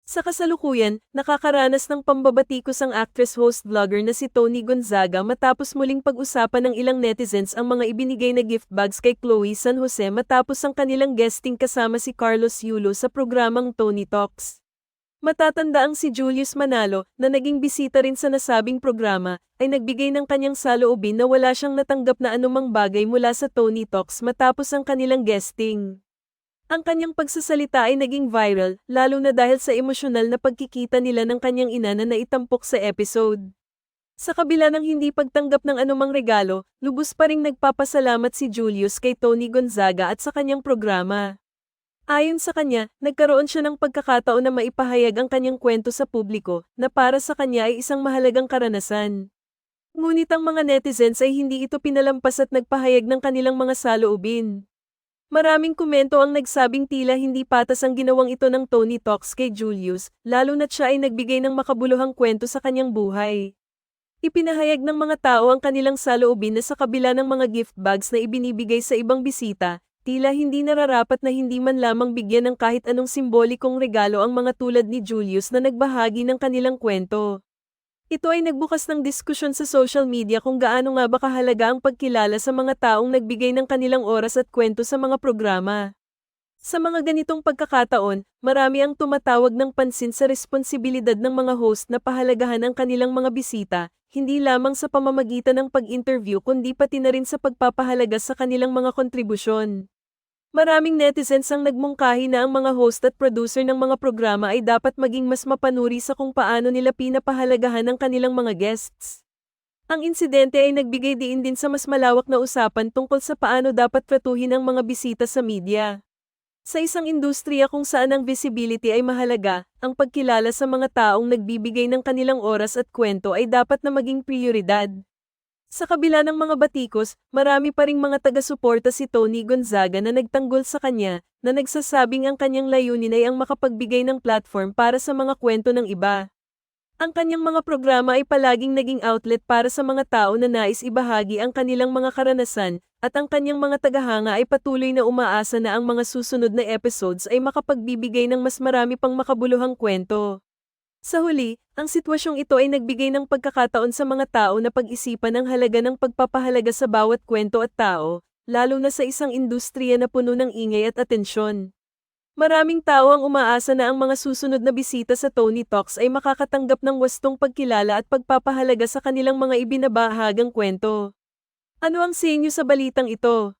Sa kasalukuyan, nakakaranas ng pambabatikos ang actress-host-vlogger na si Tony Gonzaga matapos muling pag-usapan ng ilang netizens ang mga ibinigay na gift bags kay Chloe San Jose matapos ang kanilang guesting kasama si Carlos Yulo sa programang Tony Talks. Matatanda ang si Julius Manalo, na naging bisita rin sa nasabing programa, ay nagbigay ng kanyang saloobin na wala siyang natanggap na anumang bagay mula sa Tony Talks matapos ang kanilang guesting. Ang kanyang pagsasalita ay naging viral, lalo na dahil sa emosyonal na pagkikita nila ng kanyang ina na naitampok sa episode. Sa kabila ng hindi pagtanggap ng anumang regalo, lubos pa ring nagpapasalamat si Julius kay Tony Gonzaga at sa kanyang programa. Ayon sa kanya, nagkaroon siya ng pagkakataon na maipahayag ang kanyang kwento sa publiko, na para sa kanya ay isang mahalagang karanasan. Ngunit ang mga netizens ay hindi ito pinalampas at nagpahayag ng kanilang mga saloobin. Maraming komento ang nagsabing tila hindi patas ang ginawang ito ng Tony Talks kay Julius, lalo na't siya ay nagbigay ng makabuluhang kwento sa kanyang buhay. Ipinahayag ng mga tao ang kanilang saloobin na sa kabila ng mga gift bags na ibinibigay sa ibang bisita, tila hindi nararapat na hindi man lamang bigyan ng kahit anong simbolikong regalo ang mga tulad ni Julius na nagbahagi ng kanilang kwento. Ito ay nagbukas ng diskusyon sa social media kung gaano nga ba kahalaga ang pagkilala sa mga taong nagbigay ng kanilang oras at kwento sa mga programa. Sa mga ganitong pagkakataon, marami ang tumatawag ng pansin sa responsibilidad ng mga host na pahalagahan ang kanilang mga bisita, hindi lamang sa pamamagitan ng pag-interview kundi pati na rin sa pagpapahalaga sa kanilang mga kontribusyon. Maraming netizens ang nagmungkahi na ang mga host at producer ng mga programa ay dapat maging mas mapanuri sa kung paano nila pinapahalagahan ang kanilang mga guests. Ang insidente ay nagbigay diin din sa mas malawak na usapan tungkol sa paano dapat tratuhin ang mga bisita sa media. Sa isang industriya kung saan ang visibility ay mahalaga, ang pagkilala sa mga taong nagbibigay ng kanilang oras at kwento ay dapat na maging prioridad. Sa kabila ng mga batikos, marami pa ring mga taga-suporta si Tony Gonzaga na nagtanggol sa kanya, na nagsasabing ang kanyang layunin ay ang makapagbigay ng platform para sa mga kwento ng iba. Ang kanyang mga programa ay palaging naging outlet para sa mga tao na nais ibahagi ang kanilang mga karanasan, at ang kanyang mga tagahanga ay patuloy na umaasa na ang mga susunod na episodes ay makapagbibigay ng mas marami pang makabuluhang kwento. Sa huli, ang sitwasyong ito ay nagbigay ng pagkakataon sa mga tao na pag-isipan ang halaga ng pagpapahalaga sa bawat kwento at tao, lalo na sa isang industriya na puno ng ingay at atensyon. Maraming tao ang umaasa na ang mga susunod na bisita sa Tony Talks ay makakatanggap ng wastong pagkilala at pagpapahalaga sa kanilang mga ibinabahagang kwento. Ano ang sa inyo sa balitang ito?